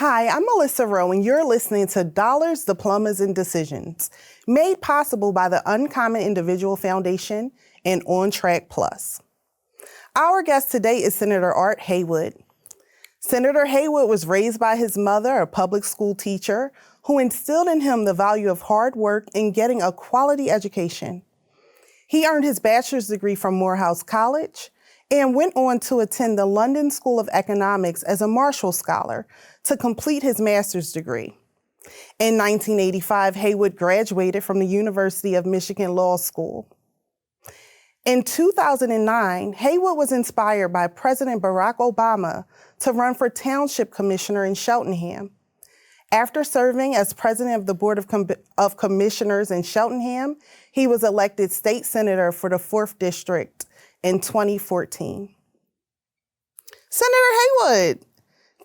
Hi, I'm Melissa Rowe, and you're listening to Dollars, Diplomas, and Decisions, made possible by the Uncommon Individual Foundation and On Track Plus. Our guest today is Senator Art Haywood. Senator Haywood was raised by his mother, a public school teacher, who instilled in him the value of hard work and getting a quality education. He earned his bachelor's degree from Morehouse College and went on to attend the London School of Economics as a Marshall Scholar to complete his master's degree. In 1985, Haywood graduated from the University of Michigan Law School. In 2009, Haywood was inspired by President Barack Obama to run for township commissioner in Cheltenham. After serving as president of the Board of Commissioners in Cheltenham, he was elected state senator for the 4th District in 2014. Senator Haywood,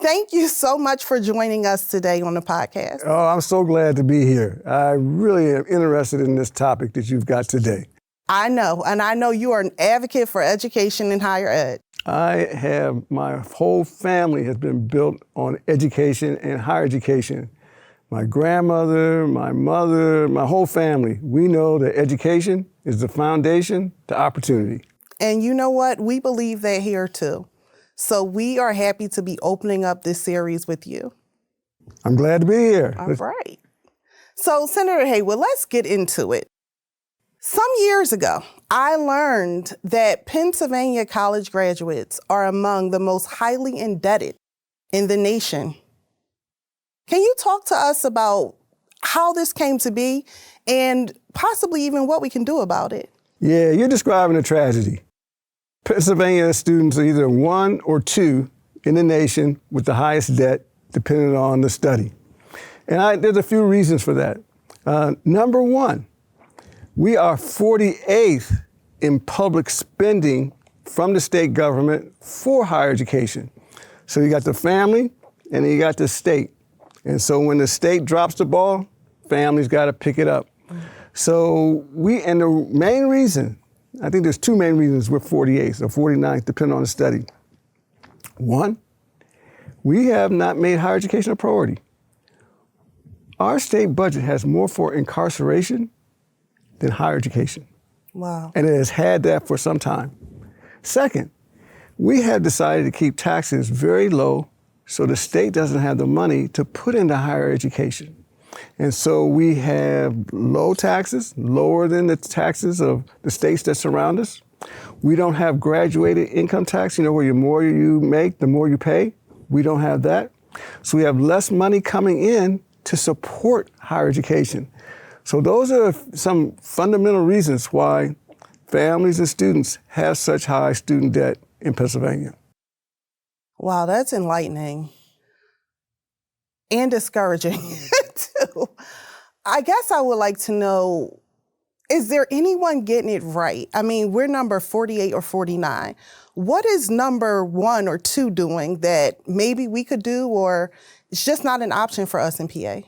thank you so much for joining us today on the podcast. Oh, I'm so glad to be here. I really am interested in this topic that you've got today. I know, and I know you are an advocate for education and higher ed. My whole family has been built on education and higher education. My grandmother, my mother, my whole family, we know that education is the foundation to opportunity. And you know what? We believe that here too. So we are happy to be opening up this series with you. I'm glad to be here. All right. So Senator Haywood, let's get into it. Some years ago, I learned that Pennsylvania college graduates are among the most highly indebted in the nation. Can you talk to us about how this came to be and possibly even what we can do about it? Yeah, you're describing a tragedy. Pennsylvania students are either 1 or 2 in the nation with the highest debt, depending on the study. And there's a few reasons for that. Number one, we are 48th in public spending from the state government for higher education. So you got the family and then you got the state. And so when the state drops the ball, families got to pick it up. So and the main reason, I think there's 2 main reasons we're 48th or 49th, depending on the study. One, we have not made higher education a priority. Our state budget has more for incarceration than higher education. Wow. And it has had that for some time. Second, we have decided to keep taxes very low so the state doesn't have the money to put into higher education. And so we have low taxes, lower than the taxes of the states that surround us. We don't have graduated income tax, where the more you make, the more you pay. We don't have that. So we have less money coming in to support higher education. So those are some fundamental reasons why families and students have such high student debt in Pennsylvania. Wow, that's enlightening and discouraging too. I guess I would like to know, is there anyone getting it right? I mean, we're number 48 or 49. What is number 1 or 2 doing that maybe we could do, or it's just not an option for us in PA?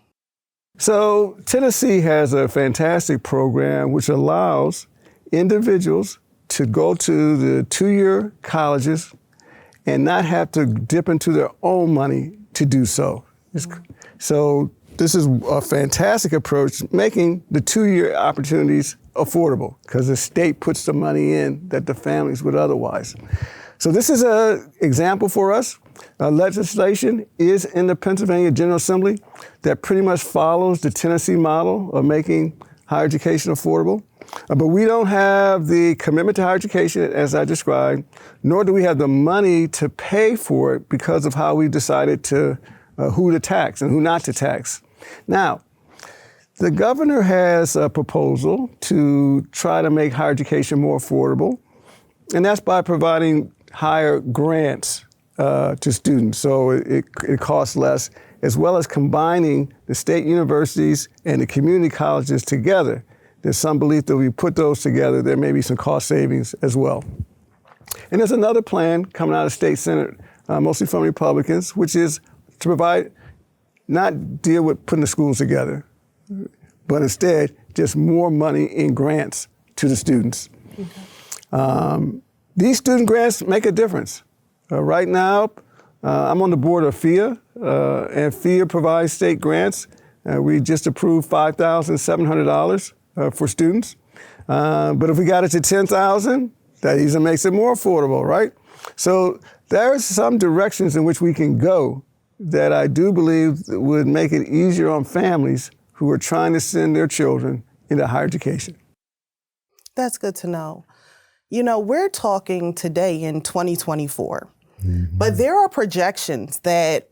So Tennessee has a fantastic program which allows individuals to go to the 2-year colleges and not have to dip into their own money to do so. So this is a fantastic approach, making the 2-year opportunities affordable because the state puts the money in that the families would otherwise. So this is an example for us. Legislation is in the Pennsylvania General Assembly that pretty much follows the Tennessee model of making higher education affordable. But we don't have the commitment to higher education as I described, nor do we have the money to pay for it because of how we decided to who to tax and who not to tax. Now, the governor has a proposal to try to make higher education more affordable, and that's by providing higher grants to students, so it costs less, as well as combining the state universities and the community colleges together. There's some belief that we put those together, there may be some cost savings as well. And there's another plan coming out of state Senate, mostly from Republicans, which is to provide, not deal with putting the schools together, but instead just more money in grants to the students. Okay. These student grants make a difference. Right now, I'm on the board of FIA, and FIA provides state grants. We just approved $5,700 for students. But if we got it to $10,000, that even makes it more affordable, right? So there are some directions in which we can go that I do believe would make it easier on families who are trying to send their children into higher education. That's good to know. You know, we're talking today in 2024, but there are projections that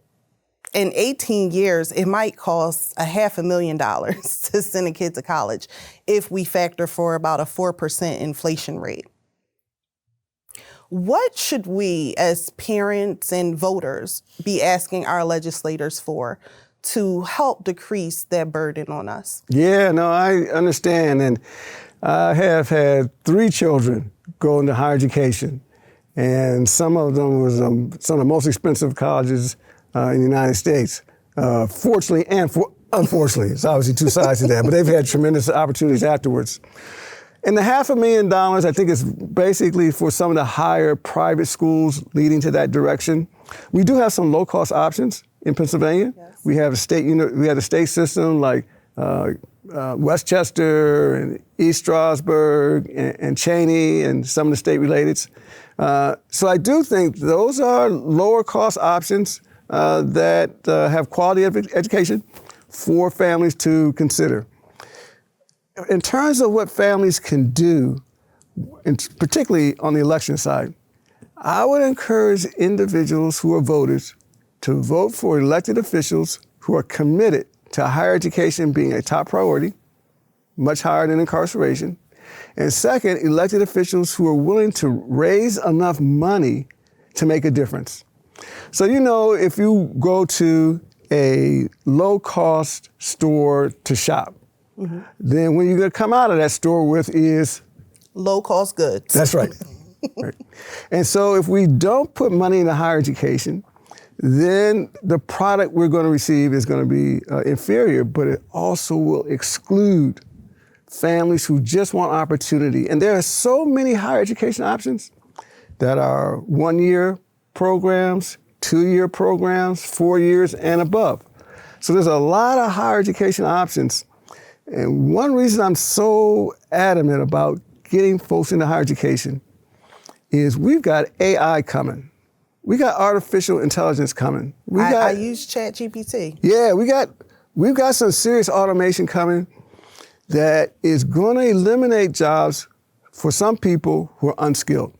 in 18 years, it might cost $500,000 to send a kid to college if we factor for about a 4% inflation rate. What should we as parents and voters be asking our legislators for to help decrease that burden on us? Yeah, no, I understand. And I have had 3 children go into higher education. And some of them was some of the most expensive colleges in the United States. Fortunately and unfortunately, it's obviously 2 sides to that, but they've had tremendous opportunities afterwards. And the $500,000, I think, is basically for some of the higher private schools leading to that direction. We do have some low-cost options in Pennsylvania. Yes. We have a state system like Westchester and East Strasburg and Cheney and some of the state-relateds. So I do think those are lower-cost options that have quality education for families to consider. In terms of what families can do, and particularly on the election side, I would encourage individuals who are voters to vote for elected officials who are committed to higher education being a top priority, much higher than incarceration. And second, elected officials who are willing to raise enough money to make a difference. So, you know, if you go to a low-cost store to shop, then when you're going to come out of that store with is low-cost goods. That's right. Right. And so if we don't put money into higher education, then the product we're going to receive is going to be inferior, but it also will exclude families who just want opportunity. And there are so many higher education options that are 1-year programs, 2-year programs, 4 years and above. So there's a lot of higher education options. And one reason I'm so adamant about getting folks into higher education is we've got AI coming. We got artificial intelligence coming. I use ChatGPT. Yeah, we've got some serious automation coming that is going to eliminate jobs for some people who are unskilled.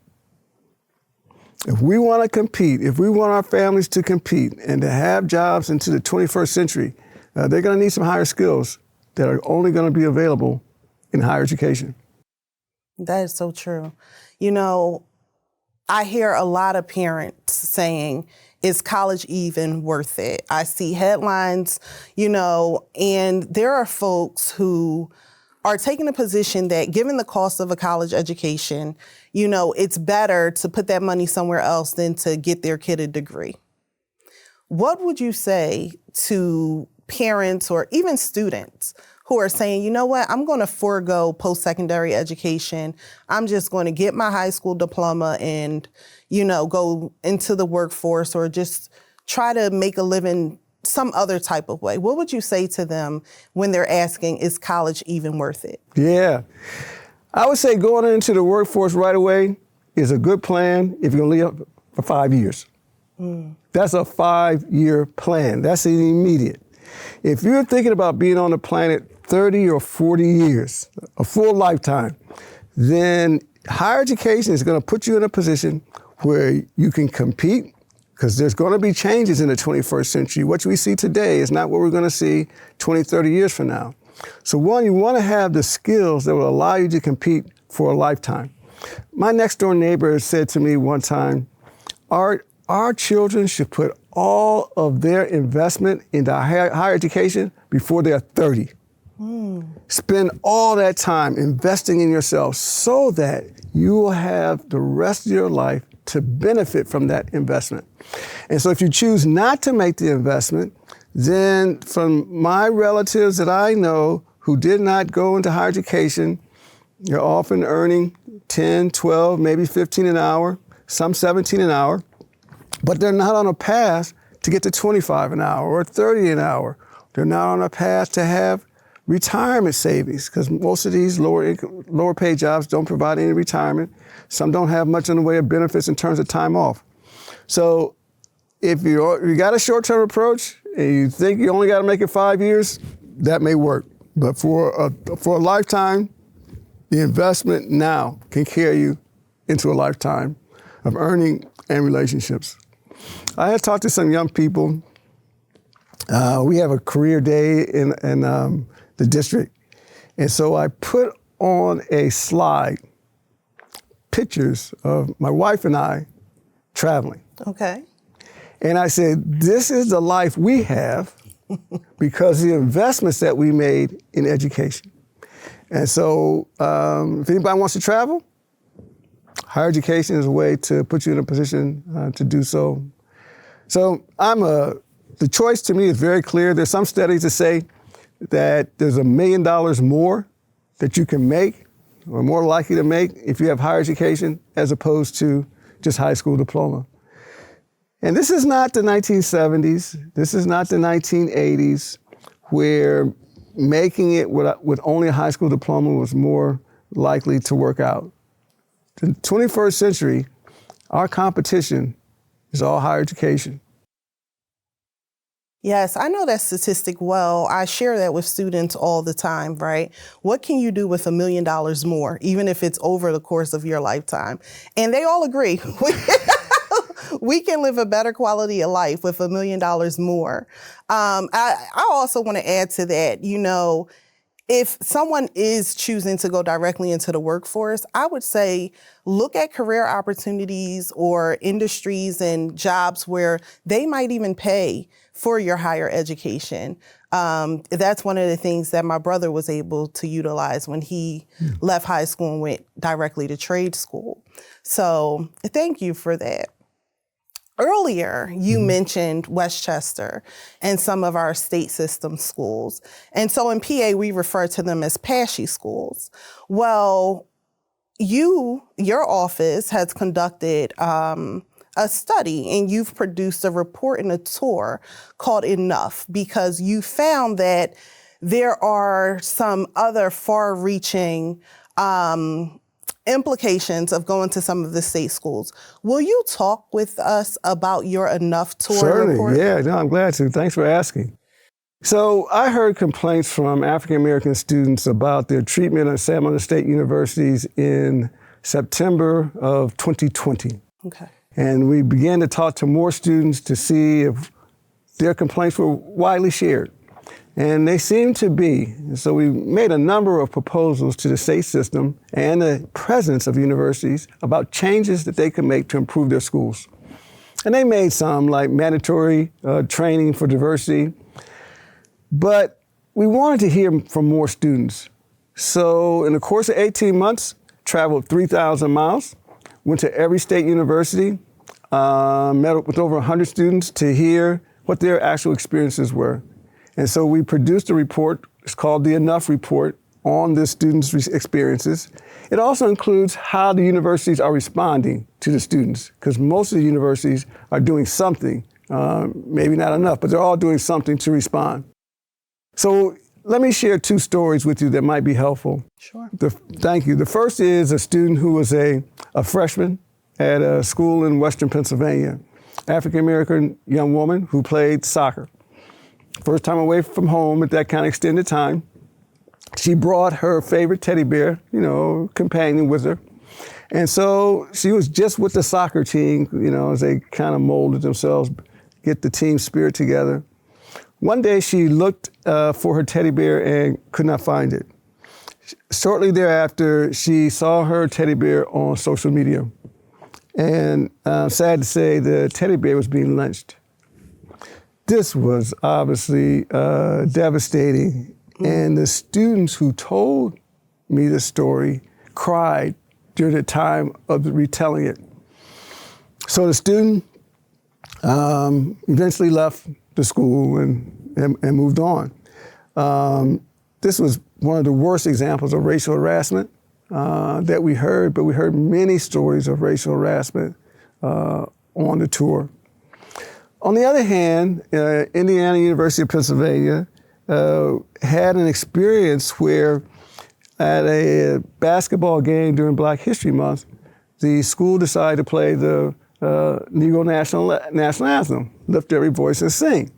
If we want to compete, if we want our families to compete and to have jobs into the 21st century, they're going to need some higher skills that are only going to be available in higher education. That is so true. You know, I hear a lot of parents saying, is college even worth it? I see headlines, you know, and there are folks who are taking a position that given the cost of a college education, you know, it's better to put that money somewhere else than to get their kid a degree. What would you say to parents or even students who are saying, you know what, I'm going to forego post-secondary education. I'm just going to get my high school diploma and, you know, go into the workforce or just try to make a living some other type of way? What would you say to them when they're asking, is college even worth it? Yeah. I would say going into the workforce right away is a good plan if you're going to live for 5 years. That's a 5-year plan. That's an immediate. If you're thinking about being on the planet 30 or 40 years, a full lifetime, then higher education is going to put you in a position where you can compete, because there's going to be changes in the 21st century. What we see today is not what we're going to see 20, 30 years from now. So one, you want to have the skills that will allow you to compete for a lifetime. My next door neighbor said to me one time, our children should put all of their investment into higher education before they're 30. Spend all that time investing in yourself so that you will have the rest of your life to benefit from that investment. And so if you choose not to make the investment, then from my relatives that I know who did not go into higher education, you're often earning 10, 12, maybe 15 an hour, some 17 an hour. but they're not on a path to get to 25 an hour or 30 an hour. They're not on a path to have retirement savings, because most of these lower paid jobs don't provide any retirement. Some don't have much in the way of benefits in terms of time off. So if you got a short-term approach and you think you only got to make it 5 years, that may work. But for a lifetime, the investment now can carry you into a lifetime of earning and relationships. I had talked to some young people. We have a career day in the district. And so I put on a slide pictures of my wife and I traveling. Okay. And I said, this is the life we have because of the investments that we made in education. And so if anybody wants to travel, higher education is a way to put you in a position to do so. So the choice to me is very clear. There's some studies that say that there's $1 million more that you can make or more likely to make if you have higher education as opposed to just high school diploma. And this is not the 1970s. This is not the 1980s where making it with only a high school diploma was more likely to work out. The 21st century, our competition is all higher education. Yes, I know that statistic well. I share that with students all the time, right? What can you do with $1 million more, even if it's over the course of your lifetime? And they all agree. We can live a better quality of life with $1 million more. I also want to add to that, if someone is choosing to go directly into the workforce, I would say look at career opportunities or industries and jobs where they might even pay for your higher education. That's one of the things that my brother was able to utilize when he left high school and went directly to trade school. So thank you for that. Earlier, you mentioned Westchester and some of our state system schools. And so in PA, we refer to them as PASHE schools. Well, your office has conducted a study and you've produced a report and a tour called Enough, because you found that there are some other far-reaching implications of going to some of the state schools. Will you talk with us about your Enough tour Certainly, report? yeah, no, I'm glad to. Thanks for asking. So I heard complaints from African-American students about their treatment at San Diego State universities in September of 2020. Okay. And we began to talk to more students to see if their complaints were widely shared. And they seem to be. So we made a number of proposals to the state system and the presidents of universities about changes that they could make to improve their schools. And they made some, like mandatory training for diversity. But we wanted to hear from more students. So in the course of 18 months, traveled 3,000 miles, went to every state university, met with over 100 students to hear what their actual experiences were. And so we produced a report. It's called the Enough Report on the students' experiences. It also includes how the universities are responding to the students, because most of the universities are doing something, maybe not enough, but they're all doing something to respond. So let me share two stories with you that might be helpful. Sure. Thank you. The first is a student who was a freshman at a school in Western Pennsylvania, African-American young woman who played soccer. First time away from home at that kind of extended time. She brought her favorite teddy bear, companion with her. And so she was just with the soccer team, as they kind of molded themselves, get the team spirit together. One day she looked for her teddy bear and could not find it. Shortly thereafter, she saw her teddy bear on social media. And sad to say, the teddy bear was being lynched. This was obviously devastating. And the students who told me the story cried during the time of retelling it. So the student eventually left the school and moved on. This was one of the worst examples of racial harassment that we heard, but we heard many stories of racial harassment on the tour. On the other hand, Indiana University of Pennsylvania had an experience where at a basketball game during Black History Month, the school decided to play the Negro national anthem, Lift Every Voice and Sing.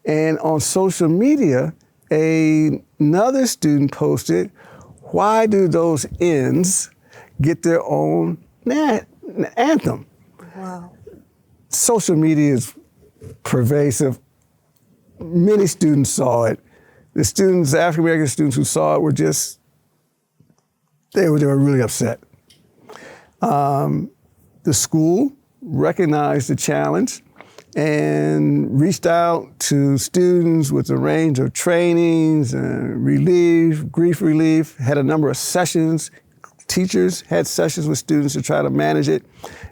And on social media, another student posted, why do those ends get their own anthem? Wow. Social media is pervasive. Many students saw it. The students, African-American students who saw it were just, they were really upset. The school recognized the challenge and reached out to students with a range of trainings and grief relief, had a number of sessions. Teachers had sessions with students to try to manage it.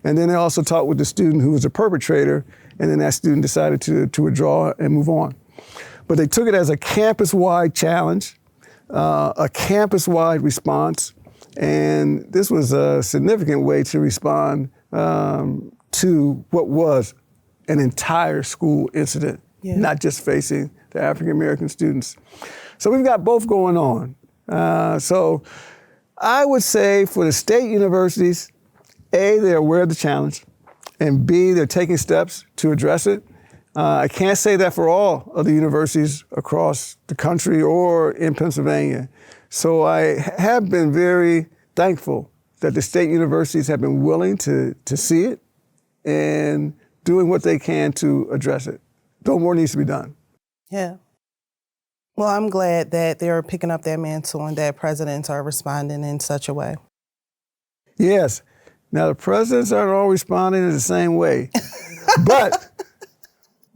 And then they also talked with the student who was a perpetrator, and then that student decided to withdraw and move on. But they took it as a campus-wide challenge, a campus-wide response, and this was a significant way to respond to what was an entire school incident, not just facing the African-American students. So we've got both going on. So I would say for the state universities, A, they're aware of the challenge, and B, they're taking steps to address it. I can't say that for all of the universities across the country or in Pennsylvania. So I have been very thankful that the state universities have been willing to see it and doing what they can to address it. Though more needs to be done. Yeah. Well, I'm glad that they're picking up that mantle and that presidents are responding in such a way. Yes. Now, the presidents aren't all responding in the same way, but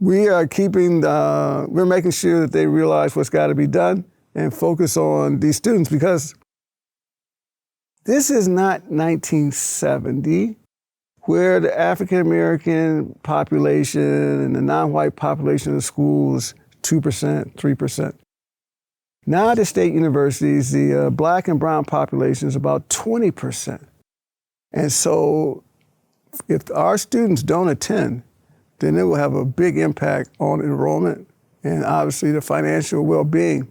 we are we're making sure that they realize what's got to be done and focus on these students, because this is not 1970, where the African-American population and the non-white population of the schools 2%, 3%. Now at the state universities, the Black and brown population is about 20%. And so if our students don't attend, then it will have a big impact on enrollment and obviously the financial well-being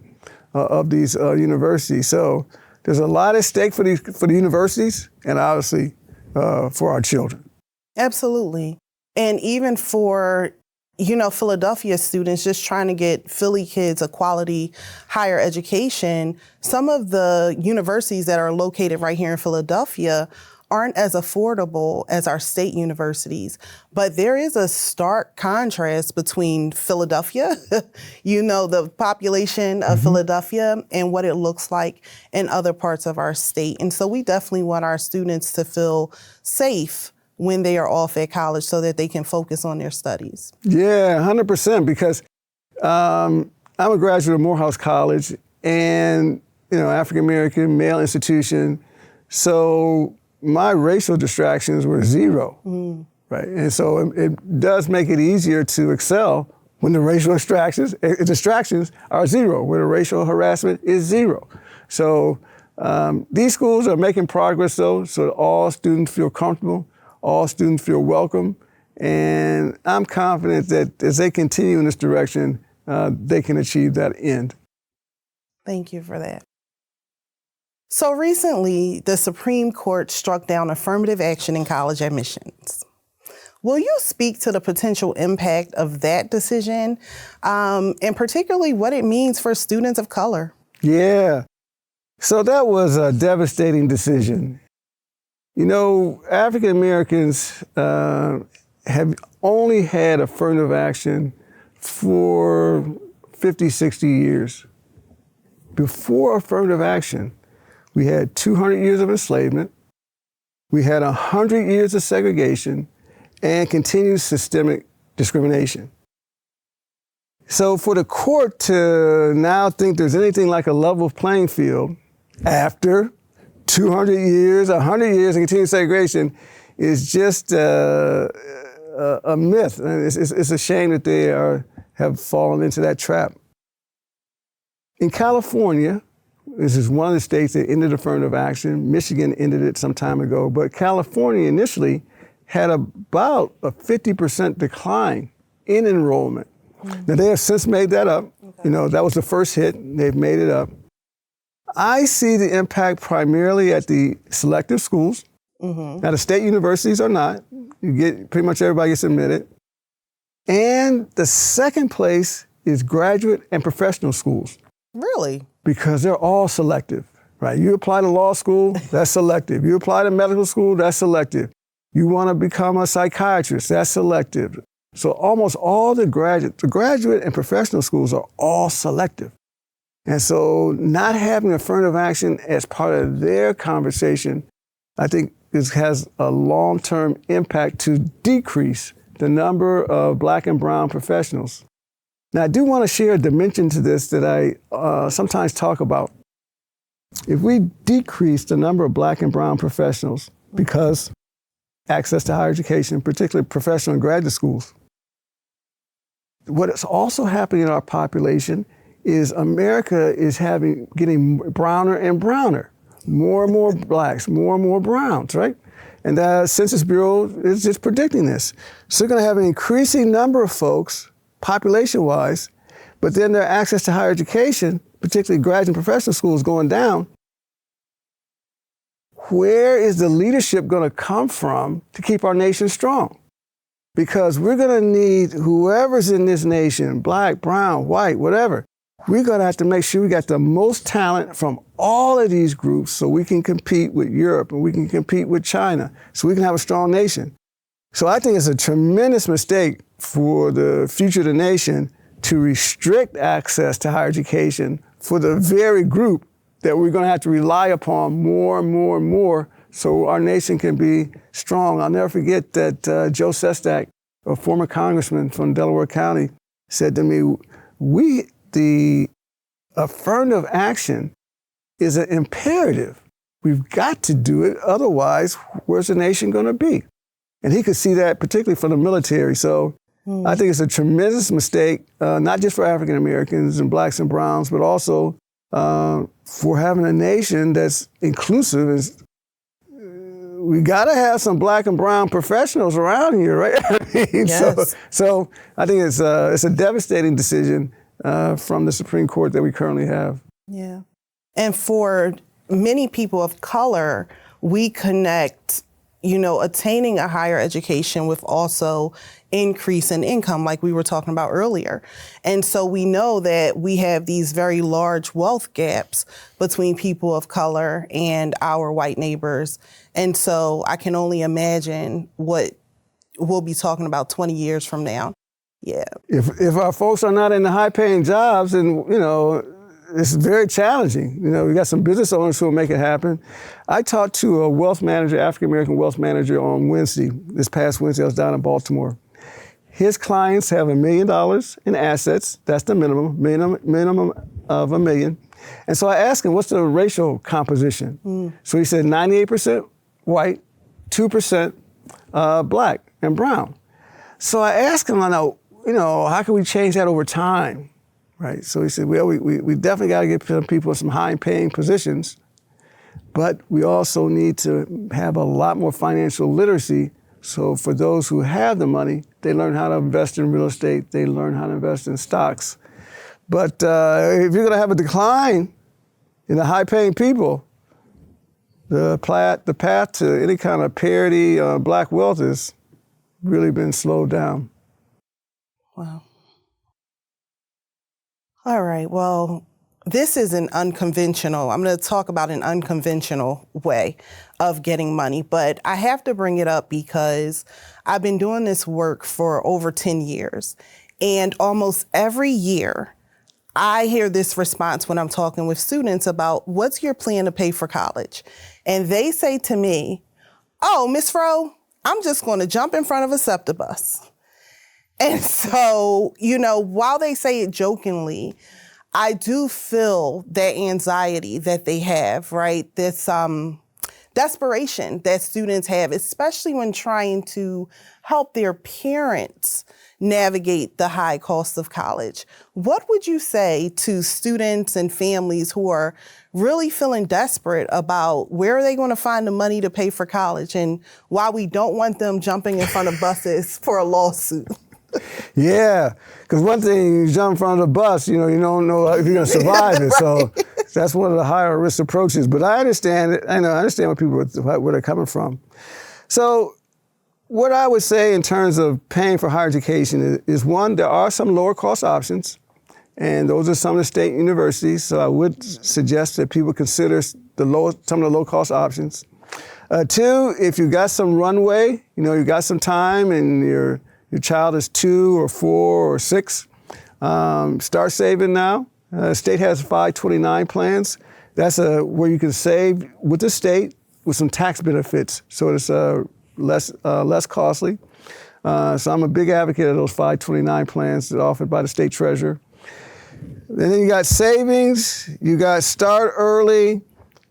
of these universities. So there's a lot at stake for the universities and obviously for our children. Absolutely. And even for, Philadelphia students just trying to get Philly kids a quality higher education, some of the universities that are located right here in Philadelphia aren't as affordable as our state universities. But there is a stark contrast between Philadelphia, the population of Philadelphia, and what it looks like in other parts of our state. And so we definitely want our students to feel safe when they are off at college so that they can focus on their studies. Yeah, 100%, because I'm a graduate of Morehouse College and, African-American male institution. So my racial distractions were zero, right? And so it does make it easier to excel when the racial distractions are zero, where the racial harassment is zero. So these schools are making progress, though, so that all students feel comfortable, all students feel welcome, and I'm confident that as they continue in this direction, they can achieve that end. Thank you for that. So recently, the Supreme Court struck down affirmative action in college admissions. Will you speak to the potential impact of that decision, and particularly what it means for students of color? Yeah. So that was a devastating decision. African Americans have only had affirmative action for 50, 60 years. Before affirmative action, we had 200 years of enslavement, we had 100 years of segregation, and continued systemic discrimination. So for the court to now think there's anything like a level playing field after 200 years, 100 years of continued segregation is just a myth. It's a shame that they have fallen into that trap. In California, this is one of the states that ended affirmative action. Michigan ended it some time ago, but California initially had about a 50% decline in enrollment. Now, they have since made that up. Okay. That was the first hit. They've made it up. I see the impact primarily at the selective schools. Now, the state universities are not. Pretty much everybody gets admitted. And the second place is graduate and professional schools. Really? Because they're all selective, right? You apply to law school, that's selective. You apply to medical school, that's selective. You want to become a psychiatrist, that's selective. So almost all the graduate and professional schools are all selective. And so not having affirmative action as part of their conversation, I think has a long-term impact to decrease the number of Black and brown professionals. Now, I do want to share a dimension to this that I sometimes talk about. If we decrease the number of Black and brown professionals because access to higher education, particularly professional and graduate schools, what is also happening in our population is America is getting browner and browner. More and more Blacks, more and more browns, right? And the Census Bureau is just predicting this. So they're going to have an increasing number of folks, population-wise, but then their access to higher education, particularly graduate and professional schools, going down. Where is the leadership going to come from to keep our nation strong? Because we're going to need whoever's in this nation, Black, brown, white, whatever, we're going to have to make sure we got the most talent from all of these groups so we can compete with Europe and we can compete with China, so we can have a strong nation. So I think it's a tremendous mistake for the future of the nation to restrict access to higher education for the very group that we're going to have to rely upon more and more and more so our nation can be strong. I'll never forget that Joe Sestak, a former congressman from Delaware County, said to me, the affirmative action is an imperative. We've got to do it. Otherwise, where's the nation going to be? And he could see that particularly from the military. So I think it's a tremendous mistake, not just for African Americans and Blacks and browns, but also for having a nation that's inclusive. We got to have some Black and brown professionals around here, right? I mean, yes. So I think it's a devastating decision from the Supreme Court that we currently have. Yeah. And for many people of color, we connect, attaining a higher education with also increase in income, like we were talking about earlier. And so we know that we have these very large wealth gaps between people of color and our white neighbors. And so I can only imagine what we'll be talking about 20 years from now. Yeah. If our folks are not in the high-paying jobs, then, it's very challenging. We got some business owners who will make it happen. I talked to a wealth manager, African-American wealth manager on Wednesday. This past Wednesday, I was down in Baltimore. His clients have $1 million in assets. That's the minimum of $1 million. And so I asked him, what's the racial composition? So he said 98% white, 2% Black and brown. So I asked him, how can we change that over time? Right. So he said, well, we definitely got to get some people in some high-paying positions, but we also need to have a lot more financial literacy. So for those who have the money, they learn how to invest in real estate, they learn how to invest in stocks. But if you're going to have a decline in the high-paying people, the path to any kind of parity Black wealth has really been slowed down. Wow. All right, well, this is I'm going to talk about an unconventional way of getting money, but I have to bring it up because I've been doing this work for over 10 years. And almost every year, I hear this response when I'm talking with students about what's your plan to pay for college? And they say to me, oh, Miss Rowe, I'm just going to jump in front of a SEPTA bus. And so, while they say it jokingly, I do feel that anxiety that they have, right? This desperation that students have, especially when trying to help their parents navigate the high cost of college. What would you say to students and families who are really feeling desperate about where are they going to find the money to pay for college and why we don't want them jumping in front of buses for a lawsuit? Yeah, because one thing, you jump in front of the bus, you don't know if you're going to survive it. Right. So that's one of the higher risk approaches. But I understand it. I understand what where they're coming from. So what I would say in terms of paying for higher education is one, there are some lower cost options, and those are some of the state universities. So I would suggest that people consider some of the low cost options. Two, if you got some runway, you got some time and your child is 2 or 4 or 6, start saving now. State has 529 plans. That's where you can save with the state with some tax benefits, so it's less costly. So I'm a big advocate of those 529 plans that are offered by the state treasurer. And then you got savings, you got start early,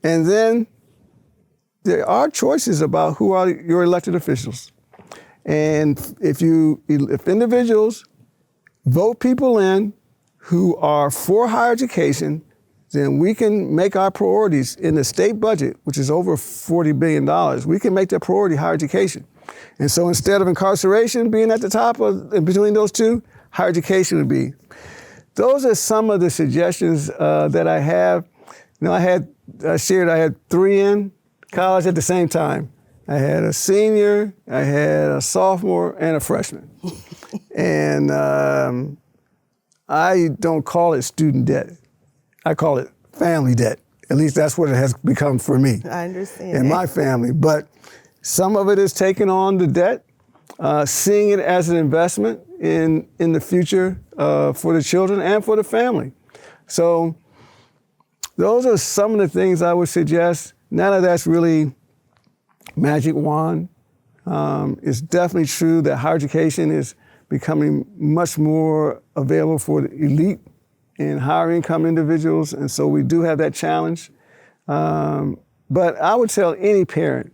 and then there are choices about who are your elected officials. And if individuals vote people in who are for higher education, then we can make our priorities in the state budget, which is over $40 billion. We can make that priority higher education. And so instead of incarceration being at the top in between those two, higher education would be. Those are some of the suggestions that I have. I had 3 in college at the same time. I had a senior, I had a sophomore, and a freshman. And I don't call it student debt. I call it family debt. At least that's what it has become for me. I understand. And my family. But some of it is taking on the debt, seeing it as an investment in the future for the children and for the family. So those are some of the things I would suggest. None of that's really magic wand. It's definitely true that higher education is becoming much more available for the elite and higher income individuals, and so we do have that challenge. But I would tell any parent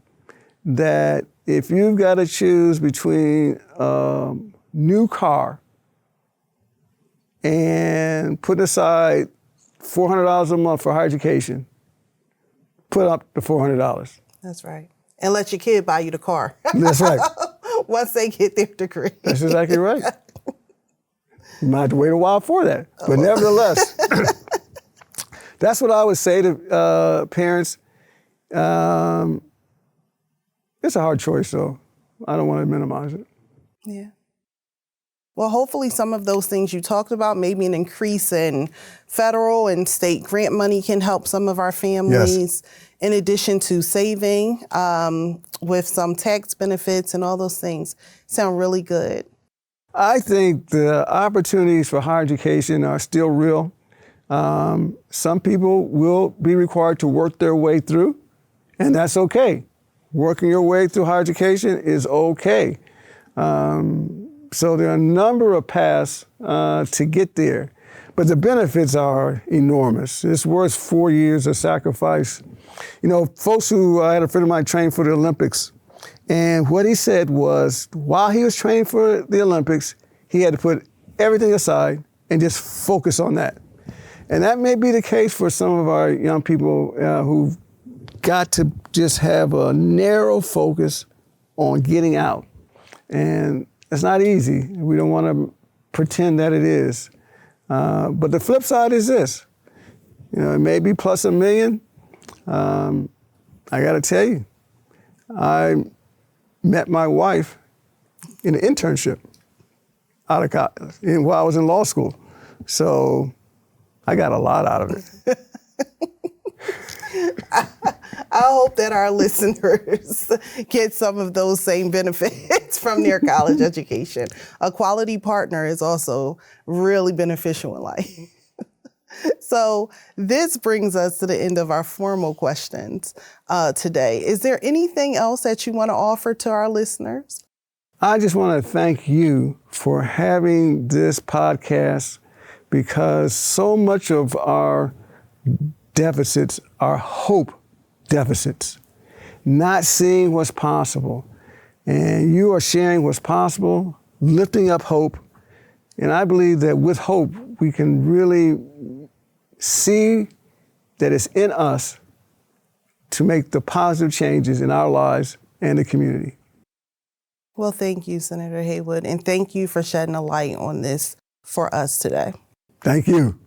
that if you've got to choose between a new car and put aside $400 a month for higher education, put up the $400. That's right. And let your kid buy you the car. That's right. Once they get their degree. That's exactly right. You might have to wait a while for that. But nevertheless, that's what I would say to parents. It's a hard choice, though. I don't want to minimize it. Yeah. Well, hopefully some of those things you talked about, maybe an increase in federal and state grant money can help some of our families, yes, in addition to saving with some tax benefits and all those things. Sound really good. I think the opportunities for higher education are still real. Some people will be required to work their way through, and that's okay. Working your way through higher education is okay. So there are a number of paths to get there, but the benefits are enormous. It's worth 4 years of sacrifice. Folks I had a friend of mine train for the Olympics, and what he said was, while he was training for the Olympics, he had to put everything aside and just focus on that. And that may be the case for some of our young people who've got to just have a narrow focus on getting out. And it's not easy. We don't want to pretend that it is. But the flip side is this. It may be plus $1 million. I got to tell you, I met my wife in an internship out of college while I was in law school. So I got a lot out of it. I hope that our listeners get some of those same benefits from their college education. A quality partner is also really beneficial in life. So this brings us to the end of our formal questions today. Is there anything else that you want to offer to our listeners? I just want to thank you for having this podcast, because so much of our deficits are hope deficits, not seeing what's possible. And you are sharing what's possible, lifting up hope. And I believe that with hope, we can really see that it's in us to make the positive changes in our lives and the community. Well, thank you, Senator Haywood, and thank you for shedding a light on this for us today. Thank you.